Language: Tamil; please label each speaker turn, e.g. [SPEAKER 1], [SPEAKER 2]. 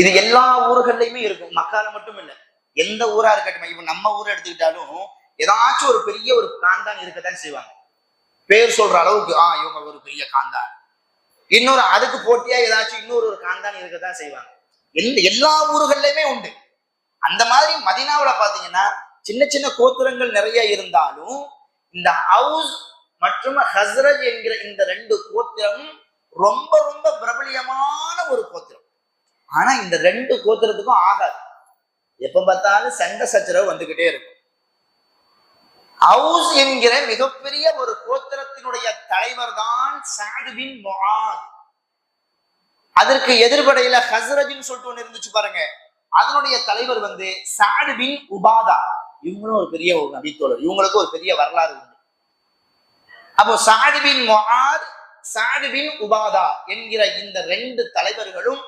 [SPEAKER 1] இது எல்லா ஊர்கள்லயுமே இருக்கும், மக்கால மட்டும் இல்ல, எந்த ஊரா இருக்கட்டும். இப்ப நம்ம ஊரை எடுத்துக்கிட்டாலும் ஏதாச்சும் ஒரு பெரிய ஒரு காந்தான் இருக்கத்தான் செய்வாங்க. பேர் சொல்ற அளவுக்கு இவங்க ஒரு பெரிய காந்தான். இன்னொரு அதுக்கு போட்டியா ஏதாச்சும் இன்னொரு ஒரு காந்தான் இருக்கத்தான் செய்வாங்க. எல்லா ஊர்கள்லயுமே உண்டு. அந்த மாதிரி மதீனாவுல பாத்தீங்கன்னா சின்ன சின்ன கோத்திரங்கள் நிறைய இருந்தாலும் இந்த அவுஸ் மற்றும் ஹஸ்ரஜ் என்கிற இந்த ரெண்டு கோத்திரம் ரொம்ப ரொம்ப பிரபலியமான ஒரு கோத்திரம். ஆனா இந்த ரெண்டு கோத்திரத்துக்கும் ஆகாது, எப்ப பார்த்தாலும் சண்டை சச்சரவு வந்துகிட்டே இருக்கும். அவுஸ் என்கிற மிகப்பெரிய ஒரு கோத்திரத்தினுடைய தலைவர் தான் சஅத் பின் முஆத். அதற்கு எதிர்படையில ஹஸ்ரஜ்னு சொல்லிட்டு ஒண்ணு இருந்துச்சு பாருங்க, அதனுடைய தலைவர் வந்து சஅத் பின் உபாதா. இவங்களும் ஒரு பெரிய ஒரு நபித்தோழர், இவங்களுக்கு ஒரு பெரிய வரலாறு உண்டு. அப்போ சஅத் பின் முஆத், சஅத் பின் உபாதா என்கிற இந்த ரெண்டு தலைவர்களும்